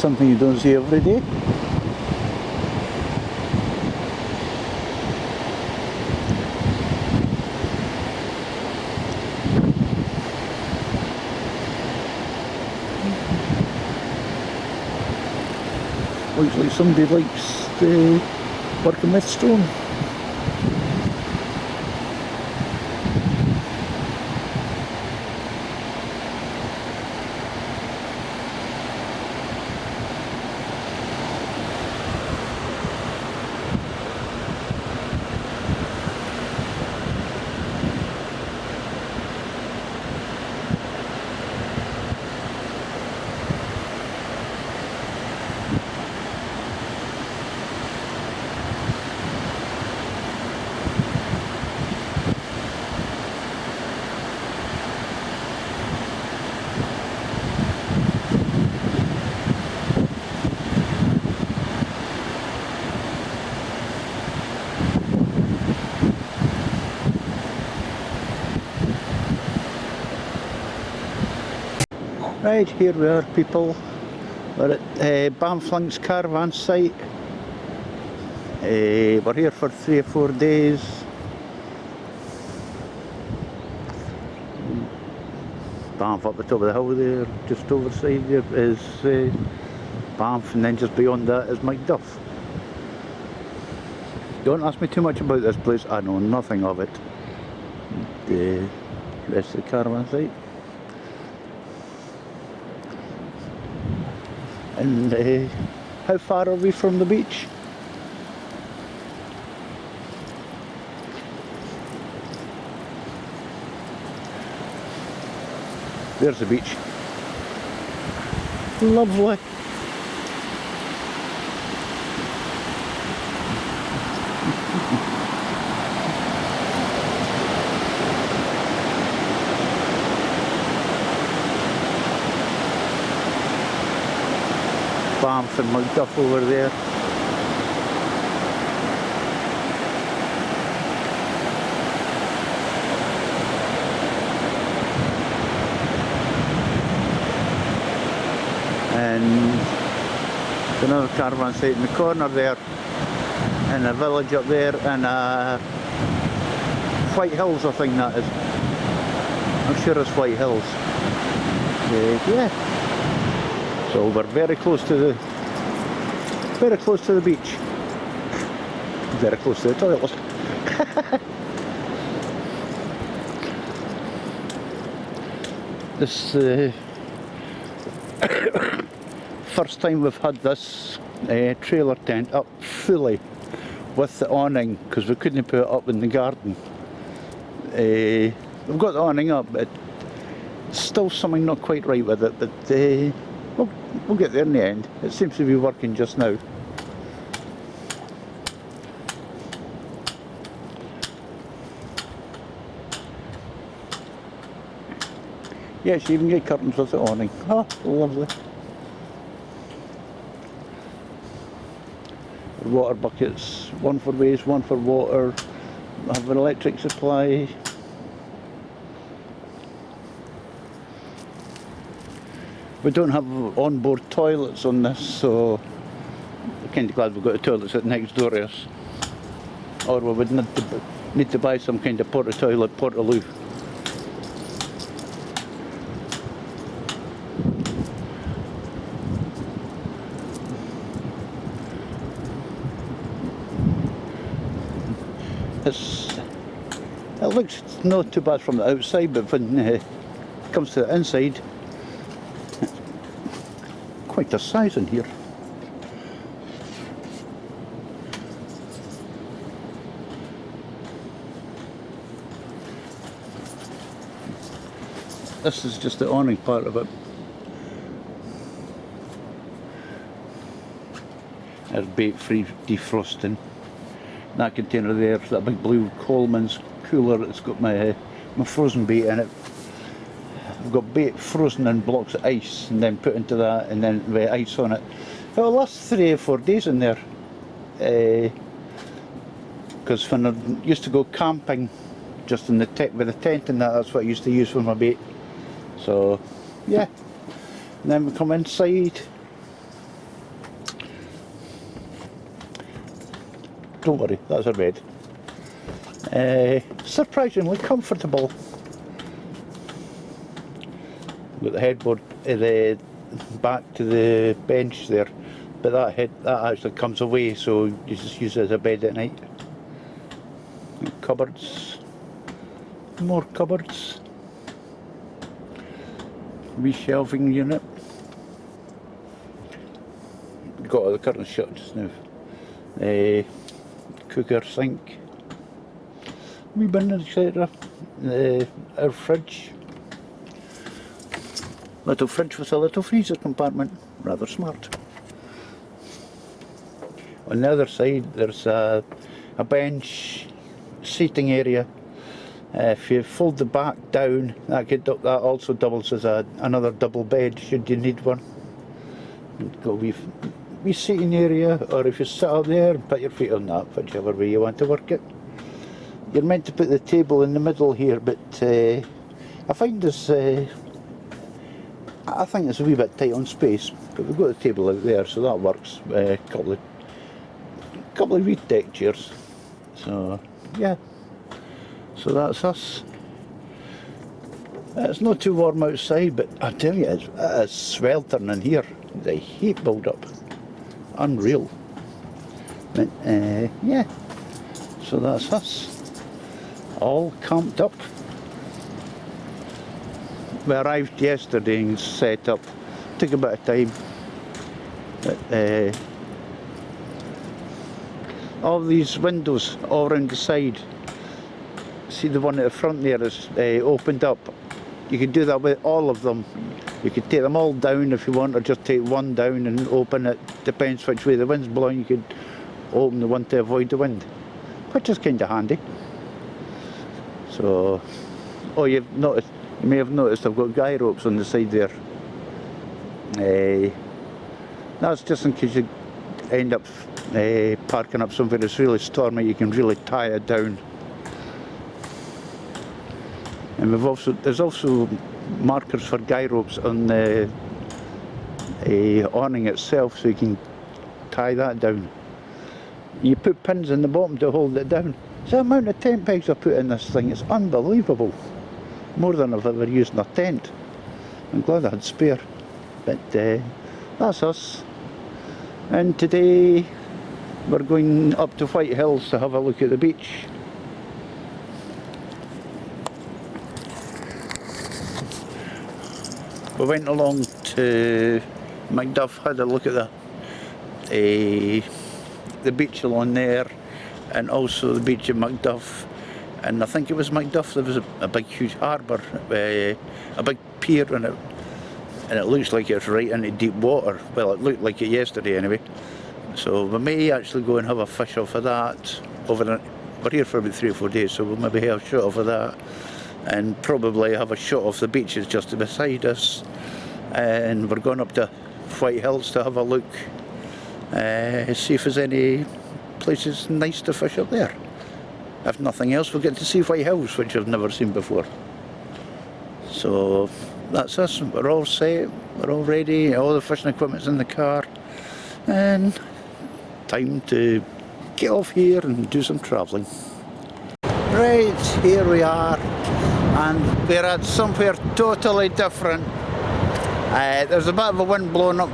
something you don't see every day. Looks like somebody likes working with stone. Right, here we are, people. We're at Banfflink's Caravan site. We're here for 3 or 4 days. Banff up the top of the hill there, just overside there is Banff, and then just beyond that is Macduff. Don't ask me too much about this place, I know nothing of it. The rest of the caravan site. And how far are we from the beach? There's the beach. Lovely. Banff and Macduff over there. And another caravan site in the corner there, and a village up there, and White Hills, I think that is. I'm sure it's White Hills. Yeah. So we're very close to the beach. Very close to the toilet. This first time we've had this trailer tent up fully with the awning, because we couldn't put it up in the garden. We've got the awning up, but still something not quite right with it, but we'll get there in the end. It seems to be working just now. Yes, you even get curtains with the awning. Oh, lovely. Water buckets, one for waste, one for water. I have an electric supply. We don't have onboard toilets on this, so I'm kind of glad we've got the toilets at next door to us. Or we would need to buy some kind of porta-toilet, portaloo. It looks not too bad from the outside, but when it comes to the inside, quite a size in here. This is just the awning part of it. There's bait-free defrosting. That container there's that big blue Coleman's cooler. It's got my frozen bait in it. I've got bait frozen in blocks of ice and then put into that, and then with ice on it. It'll last 3 or 4 days in there. Because when I used to go camping, just in the with a tent and that's what I used to use for my bait. So yeah, and then we come inside. don't worry, that's a red. Surprisingly comfortable. Got the headboard, the back to the bench there, but that actually comes away, so you just use it as a bed at night. Cupboards, more cupboards. Wee shelving unit. Got all the curtains shut just now. Cooker, sink, wee bin, etc. Our fridge. Little fridge with a little freezer compartment. Rather smart. On the other side there's a bench, seating area. If you fold the back down, that also doubles as another double bed should you need one. Got a wee seating area, or if you sit up there and put your feet on that, whichever way you want to work it. You're meant to put the table in the middle here, but I find this. I think it's a wee bit tight on space, but we've got the table out there, so that works. Couple of wee deck chairs. So yeah. So that's us. It's not too warm outside, but I tell you, it's sweltering in here. The heat build up. Unreal. But yeah. So that's us. All camped up. We arrived yesterday and set up. Took a bit of time. But all these windows all around the side. See the one at the front there is opened up. You can do that with all of them. You could take them all down if you want, or just take one down and open it. Depends which way the wind's blowing. You could open the one to avoid the wind, which is kind of handy. So, oh, you may have noticed I've got guy ropes on the side there. That's just in case you end up parking up somewhere that's really stormy. You can really tie it down. And there's also markers for guy ropes on the awning itself, so you can tie that down. You put pins in the bottom to hold it down. So the amount of tent pegs I put in this thing is unbelievable. More than I've ever used in a tent. I'm glad I had spare. But that's us. And today we're going up to White Hills to have a look at the beach. We went along to Macduff, had a look at the beach along there, and also the beach in Macduff. And I think it was Macduff, there was a big huge harbour, a big pier, and it looks like it's right into deep water. Well, it looked like it yesterday anyway. So we may actually go and have a fish off of that. We're here for about 3 or 4 days, so we'll maybe have a shot off of that. And probably have a shot off the beaches just beside us. And we're going up to White Hills to have a look, see if there's any places nice to fish up there. If nothing else, we'll get to see White Hills, which I've never seen before. So that's us. We're all set, we're all ready, all the fishing equipment's in the car, and time to get off here and do some travelling. Right, here we are, and we're at somewhere totally different. There's a bit of a wind blowing up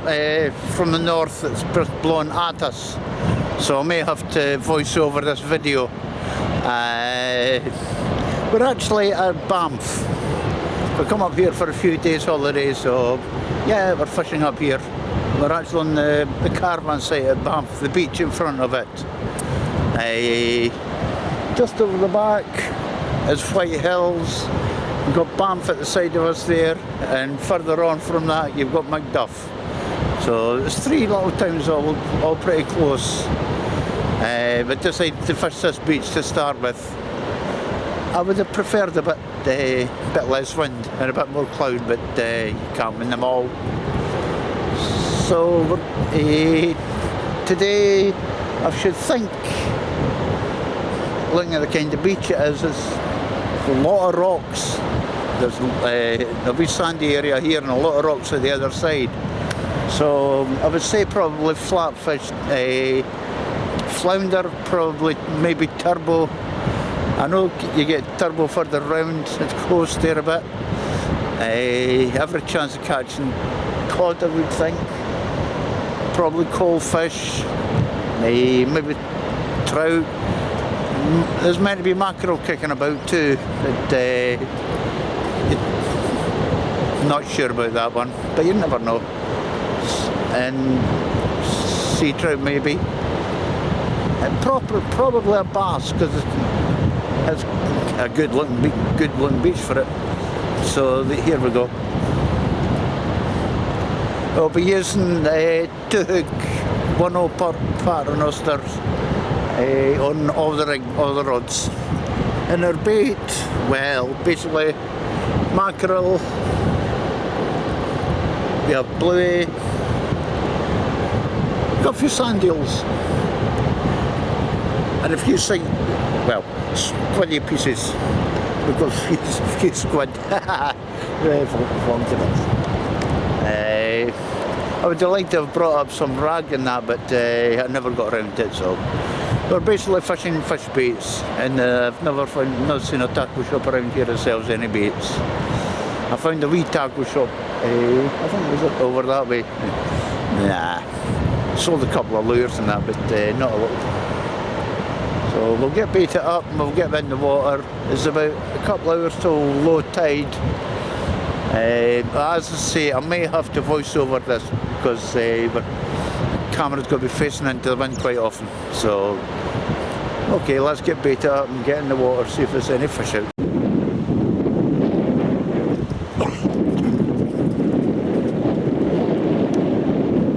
from the north that's blowing at us, so I may have to voice over this video. We're actually at Banff. We come up here for a few days holiday, so yeah, we're fishing up here. We're actually on the Caravan site at Banff, the beach in front of it. Just over the back is White Hills. We've got Banff at the side of us there, and further on from that you've got Macduff. So there's 3 little towns all pretty close. But decided to fish this beach to start with. I would have preferred a bit less wind and a bit more cloud, but you can't win them all. So today I should think, looking at the kind of beach it is, there's a lot of rocks. There's a wee sandy area here and a lot of rocks at the other side. So I would say probably flat fish flounder, probably maybe turbo. I know you get turbo further round, it's close there a bit. Every chance of catching cod, I would think. Probably cold fish, maybe trout. There's meant to be mackerel kicking about too, but not sure about that one, but you never know. And sea trout maybe. And probably a bass, because it's a good looking beach for it. So here we go. I'll be using 2 hook, 1/0 per paternosters on all the rods. And our bait, well, basically mackerel. We have bluey. Got a few sand eels. And a few squiddy pieces. We've got a few squid. I would like to have brought up some rag in that, but I never got around to it, so. We're basically fishing fish baits, and I've not seen a tackle shop around here that sells any baits. I found a wee tackle shop, I think it was over that way. Nah, sold a couple of lures and that, but not a lot. So we'll get baited up and we'll get in the water. It's about a couple of hours till low tide. As I say, I may have to voice over this because the camera's going to be facing into the wind quite often. So, okay, let's get baited up and get in the water, see if there's any fish out.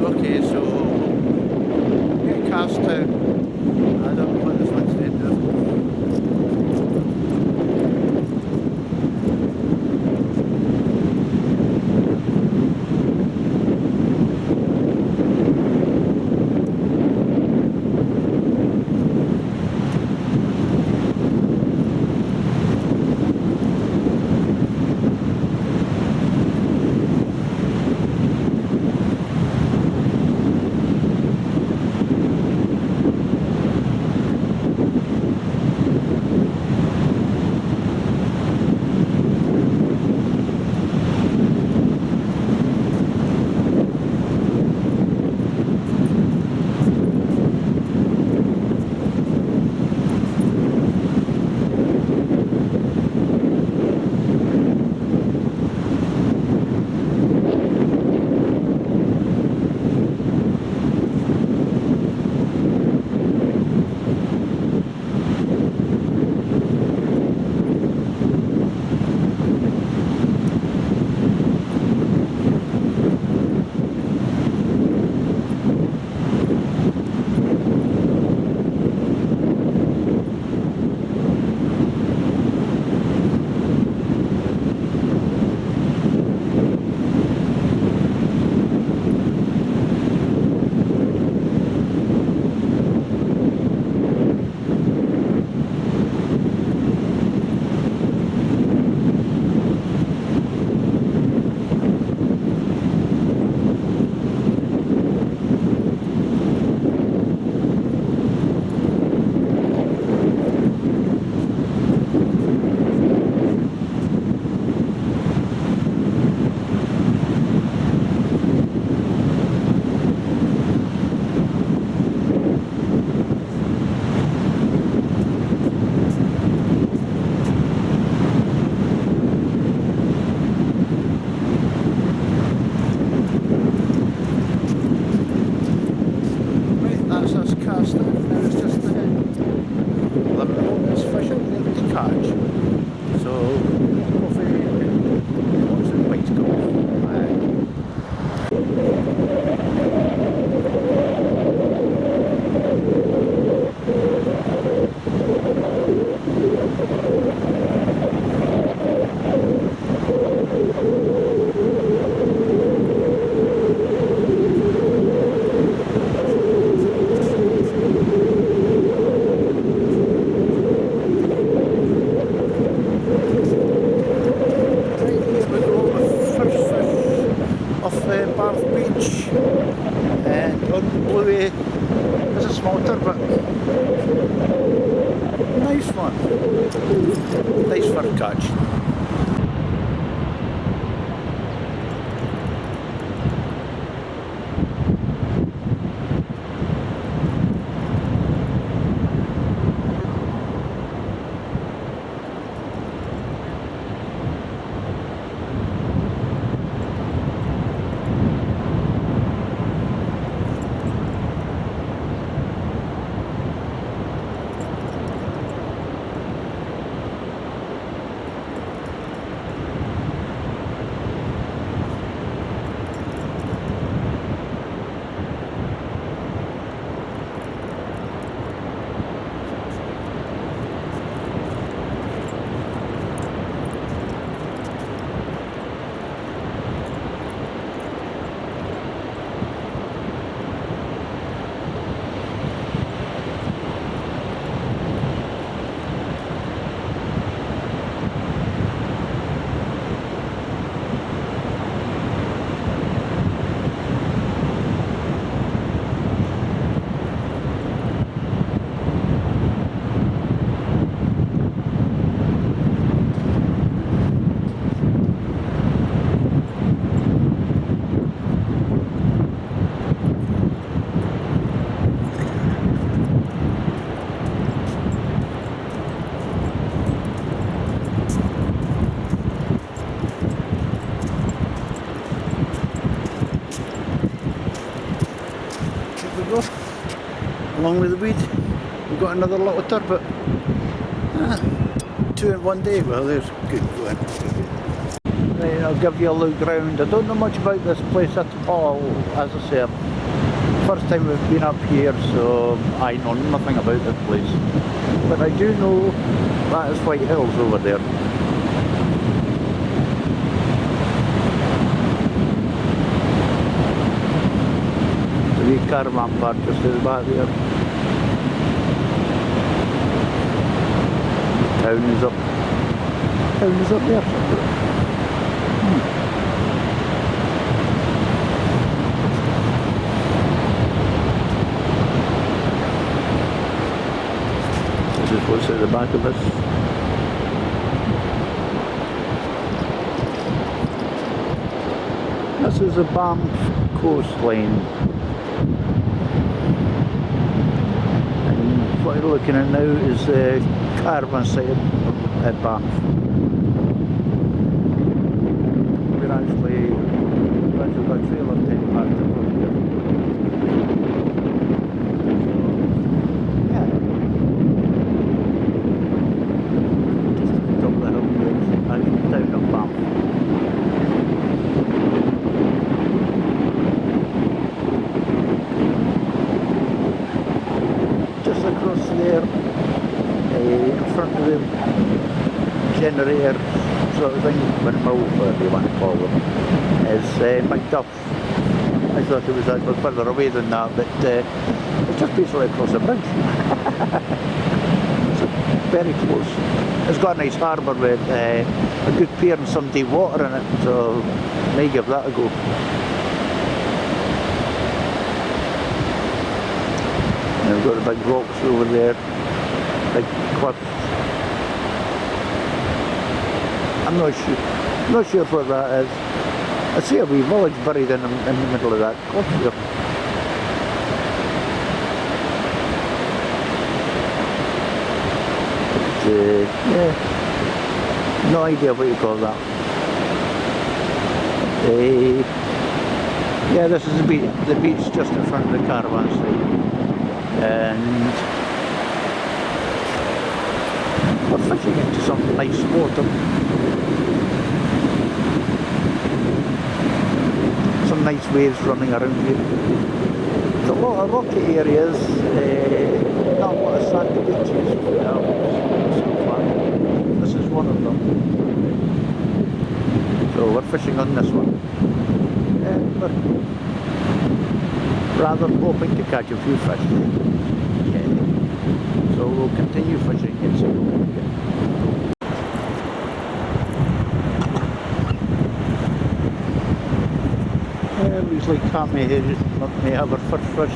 Okay, so get cast out. I don't know what this one's doing now. Nice fur catch. Along with the weed, we've got another little turbot. Two in one day. Well, there's good going. Right, I'll give you a look round. I don't know much about this place at all. As I say, first time we've been up here, so I know nothing about this place. But I do know that is White Hills over there. The wee caravan park just at the back there. Town is up there. This is what's at the back of us. This is the Banff coastline. And what you're looking at now is the Caravan site at Banff. We're actually got a trailer tank parked up over here. Yeah. Just at the top of the hill here, down at Banff. Just across there, in front of the generator sort of thing, windmill, whatever you want to call them, is Macduff. I thought it was a bit further away than that, but it's just basically across the bridge. It's very close. It's got a nice harbour with a good pier and some deep water in it, so may give that a go. And we've got the big rocks over there. Big cliff. I'm not sure what that is. I see a wee village buried in the middle of that cliff here. But, yeah, no idea what you call that. Yeah, this is the beach just in front of the caravan site. And we're fishing into some nice water. Some nice waves running around here. There's a lot of rocky areas, not a lot of sandy beaches so far. This is one of them. So we're fishing on this one. And we're rather hoping to catch a few fish. Yeah. So we'll continue fishing and see what we get. Looks like Cammy here may have her first fish.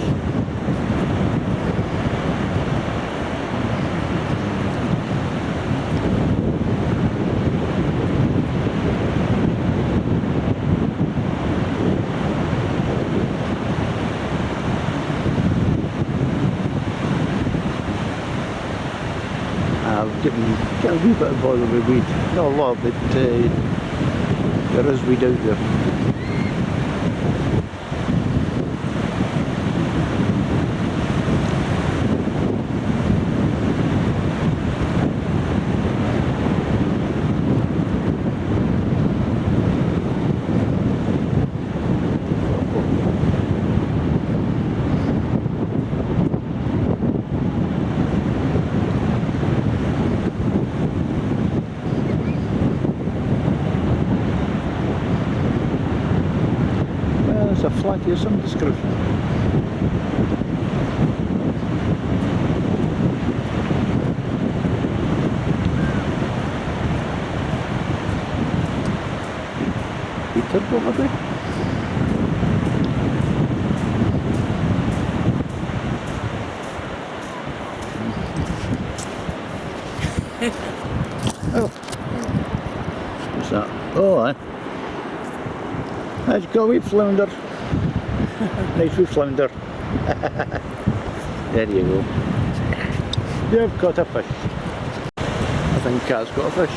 I've getting a wee bit of bother with weed. Not a lot, but there is weed out there. A flat of some description. Peter, probably. Oh, what's that? Oh, aye. How'd you go, wee flounder? Nice wee flounder. There you go. You've got a fish. I think Cat's got a fish.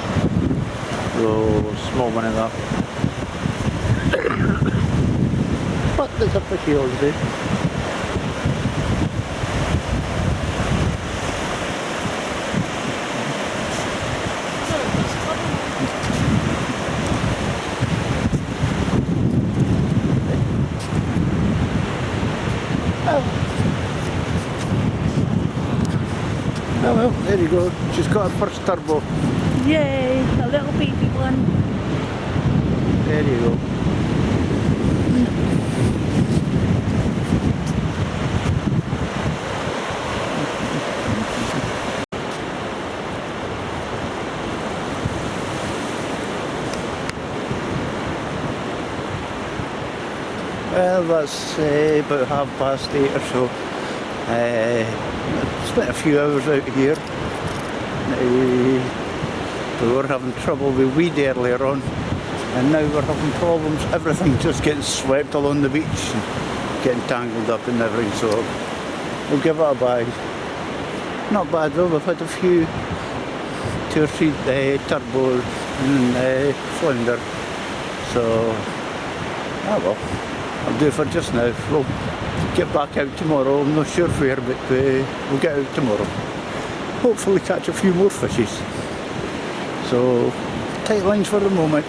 Oh, small one of that. But there's a fishy holiday. Oh well, there you go. She's got her first turbo. Yay, a little baby one. There you go. Well, that's about 8:30 or so. Spent a few hours out here. We were having trouble with weed earlier on, and now we're having problems. Everything just getting swept along the beach and getting tangled up and everything, so we'll give it a bye. Not bad though, we've had a few, 2 or 3 turbos and flounder, so well, I'll do it for just now. We'll get back out tomorrow. I'm not sure where, but we'll get out tomorrow. Hopefully catch a few more fishes. So tight lines for the moment,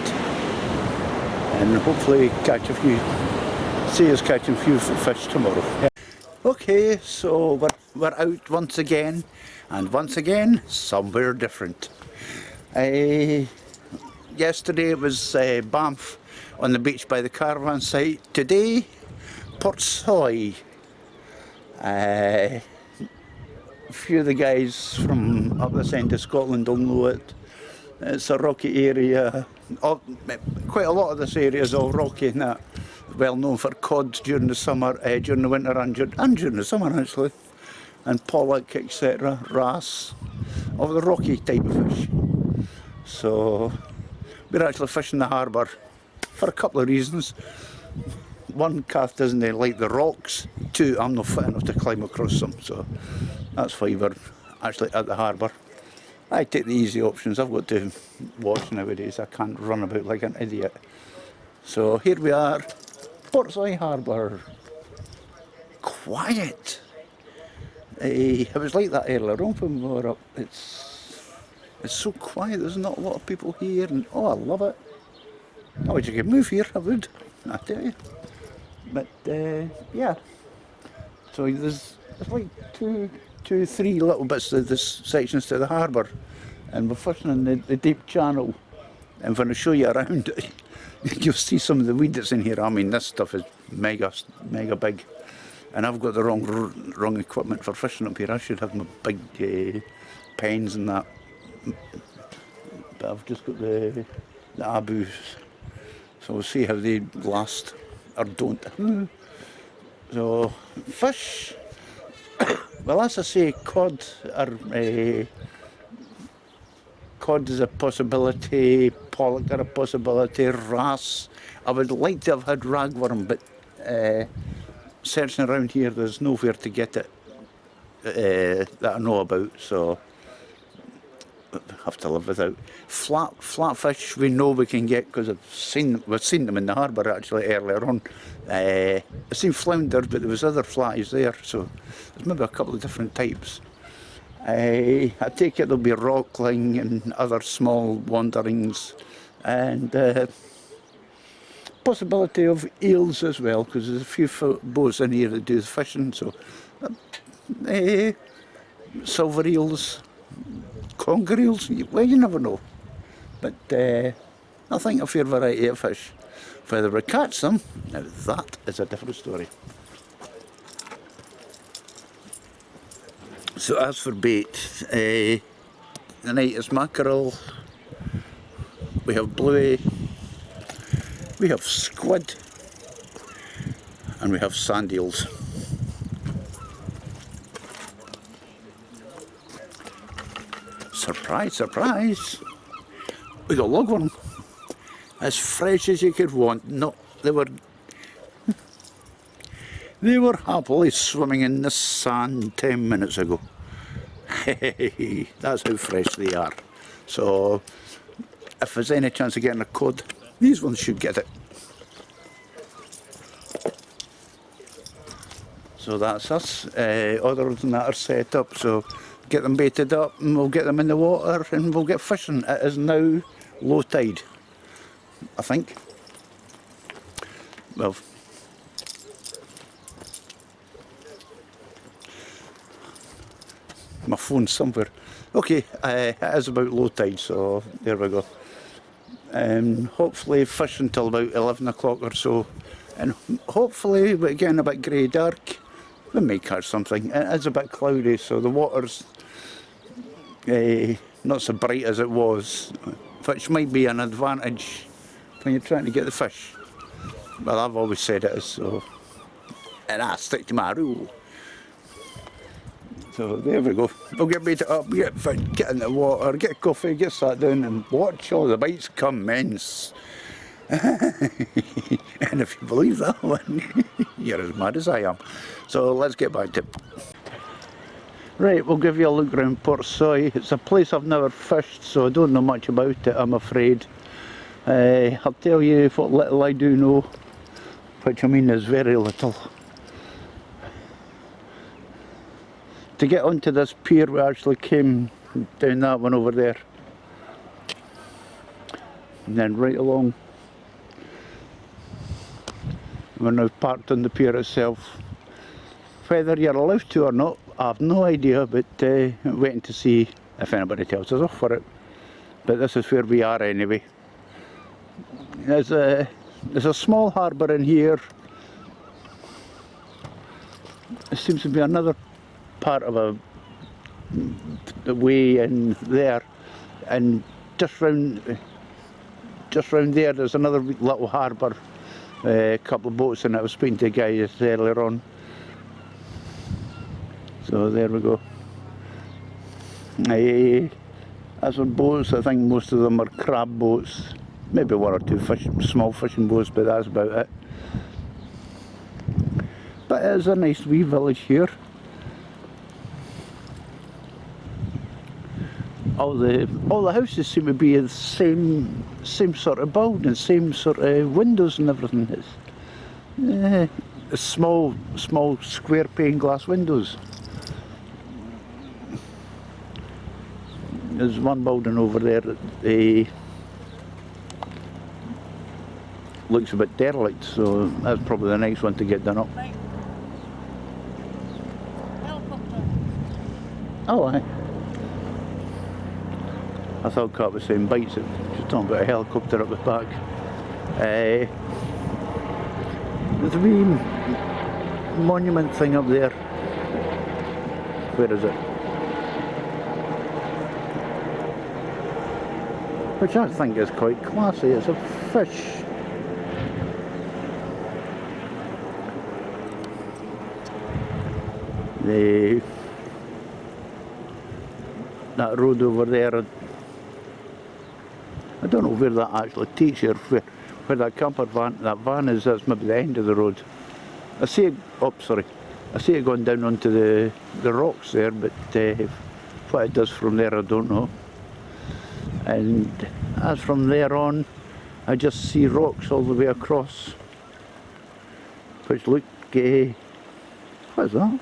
and hopefully catch a few. See us catching a few fish tomorrow. Yeah. Okay, so we're out once again, and once again somewhere different. Yesterday it was Banff on the beach by the Caravan site. Today, Portsoy. A few of the guys from up this end of Scotland will know it. It's a rocky area. Quite a lot of this area is all rocky and that. Well known for cod during the summer, during the winter and during the summer actually. And pollock, etc. Wrasse. All the rocky type of fish. So we're actually fishing the harbour for a couple of reasons. One, Kath doesn't like the rocks. 2, I'm not fit enough to climb across them, so that's why we're actually at the harbour. I take the easy options. I've got to watch nowadays. I can't run about like an idiot. So here we are, Portsoy Harbour. Quiet. It was like that earlier on when we were up. It's so quiet. There's not a lot of people here, and oh, I love it. I wish I could move here. I would, I tell you. But yeah. So there's like 2, 3 little bits of this sections to the harbour, and we're fishing in the deep channel. And when I show you around it, you'll see some of the weed that's in here. I mean, this stuff is mega big, and I've got the wrong equipment for fishing up here. I should have my big pens and that, but I've just got the abus. So we'll see how they last or don't. So fish. Well, as I say, cod is a possibility, pollock are a possibility, wrasse. I would like to have had ragworm, but searching around here, there's nowhere to get it that I know about. So have to live without. Flatfish we know we can get because we've seen them in the harbour actually earlier on. I've seen flounder, but there was other flatties there, so there's maybe a couple of different types. I take it there'll be rockling and other small wanderings, and possibility of eels as well, because there's a few boats in here that do the fishing, so silver eels, conger eels, well, you never know. But I think a fair variety of fish. Whether we catch them, now that is a different story. So as for bait, tonight is mackerel, we have bluey, we have squid, and we have sand eels. Surprise, surprise! We got logworm, as fresh as you could want. No, they were happily swimming in the sand 10 minutes ago. That's how fresh they are. So if there's any chance of getting a cod, these ones should get it. So that's us. Other than that are set up, so get them baited up and we'll get them in the water and we'll get fishing. It is now low tide, I think. Well, my phone's somewhere. Okay, it is about low tide, so there we go. Hopefully fish until about 11 o'clock or so, and hopefully, but again a bit grey dark, we may catch something. It is a bit cloudy, so the water's not so bright as it was, which might be an advantage when you're trying to get the fish. Well, I've always said it is, so, and I stick to my rule. So there we go. We'll get baited up, get in the water, get coffee, get sat down and watch all the bites commence. And if you believe that one, you're as mad as I am. So let's get back to it. Right, we'll give you a look around Portsoy. It's a place I've never fished, so I don't know much about it, I'm afraid. I'll tell you what little I do know, which I mean is very little. To get onto this pier we actually came down that one over there and then right along. We're now parked on the pier itself. Whether you're allowed to or not, I have no idea, but waiting to see if anybody tells us off for it. But this is where we are anyway. There's a small harbour in here. There seems to be another part of the way in there, and just round there there's another little harbour, a couple of boats in it. I was speaking to a guy just earlier on. So there we go. As for boats, I think most of them are crab boats, maybe one or two small fishing boats, but that's about it. But it is a nice wee village here. All the houses seem to be the same sort of building, same sort of windows and everything. It's small square pane glass windows. There's one building over there that looks a bit derelict, so that's probably the next one to get done up. Right. Helicopter. Oh, aye. I thought Kat was saying bites, she's talking about a helicopter up the back. There's a wee monument thing up there. Where is it? Which I think is quite classy. It's a fish. That road over there, I don't know where that actually takes you, where that camper van, that van is. That's maybe the end of the road. I see it, oh sorry, I see it going down onto the rocks there, but what it does from there I don't know. and as from there on I just see rocks all the way across, which look, what is that?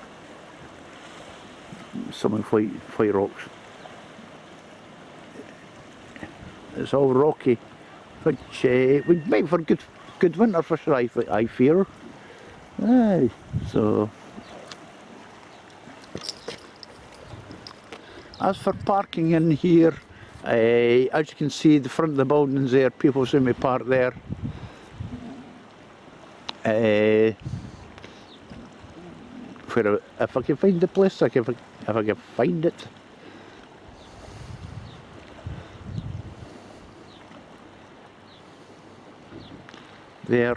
Something white rocks. It's all rocky, which would make for good winter fishing, I fear. Aye, so as for parking in here, as you can see the front of the buildings there, people see me park there. Where if I can find the place, if I can find it. There,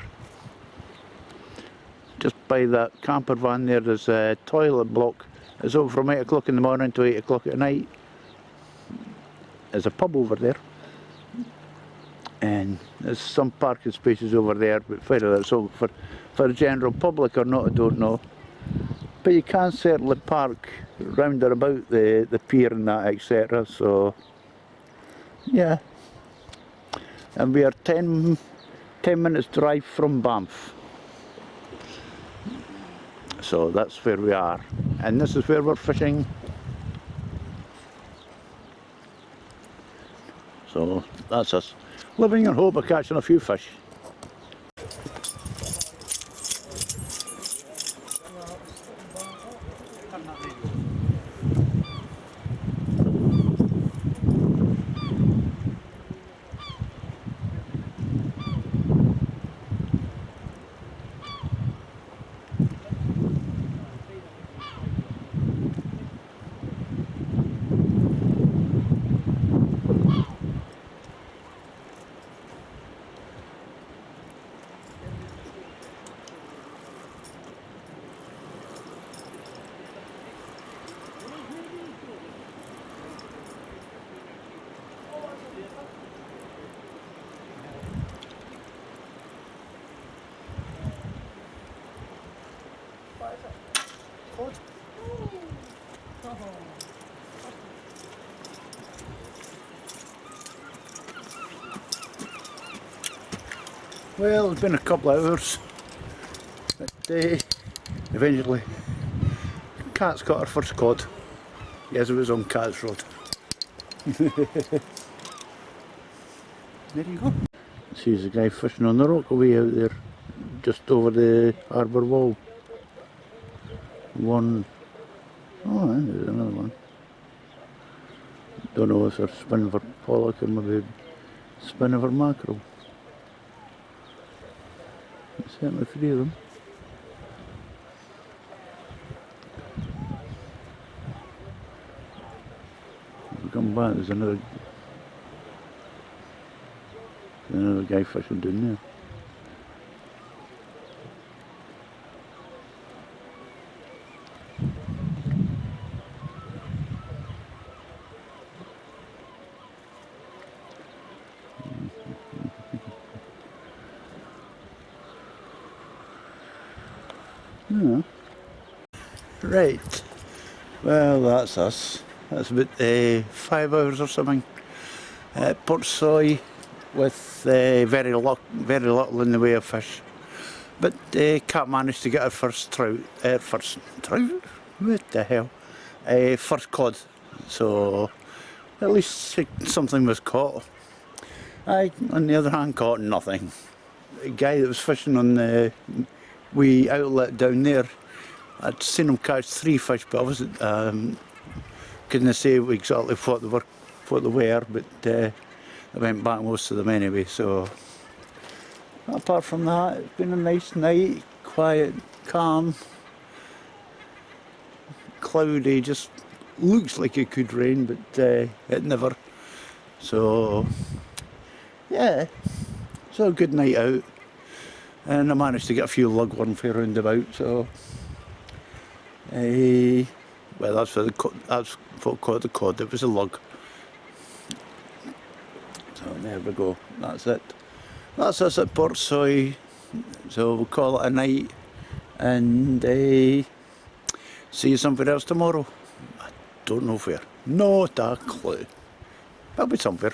just by that camper van there, there's a toilet block. It's open from 8 o'clock in the morning to 8 o'clock at night. There's a pub over there, and there's some parking spaces over there, but whether that's all for the general public or not, I don't know. But you can certainly park round and about the pier and that, etc. So yeah, and we are 10 minutes drive from Banff. So that's where we are, and this is where we're fishing. So that's us, living in hope of catching a few fish. Well, it's been a couple of hours, but eventually Kat's got her first cod. Yes, it was on Kat's rod. There you go. See, there's a guy fishing on the rockaway out there, just over the harbour wall. One, oh, and there's another one. Don't know if they're spinning for pollock or maybe spinning for mackerel. There's certainly 3 of them. If we come back, there's another guy fishing down there. Yeah. Right, well that's us. That's about 5 hours or something at Portsoy, with very little in the way of fish. But Cat managed to get her first trout, what the hell, first cod. So at least something was caught. I, on the other hand, caught nothing. The guy that was fishing on the wee outlet down there, I'd seen him catch 3 fish, but I wasn't, couldn't say exactly what they were, but I went back most of them anyway. So apart from that, it's been a nice night, quiet, calm, cloudy, just looks like it could rain, but it never. So yeah, so a good night out, and I managed to get a few lugworm for round about. So well, that's what caught the cod. It was a lug. So there we go. That's it. That's us at Portsoy. So we'll call it a night, and see you somewhere else tomorrow. I don't know where. Not a clue. I'll be somewhere.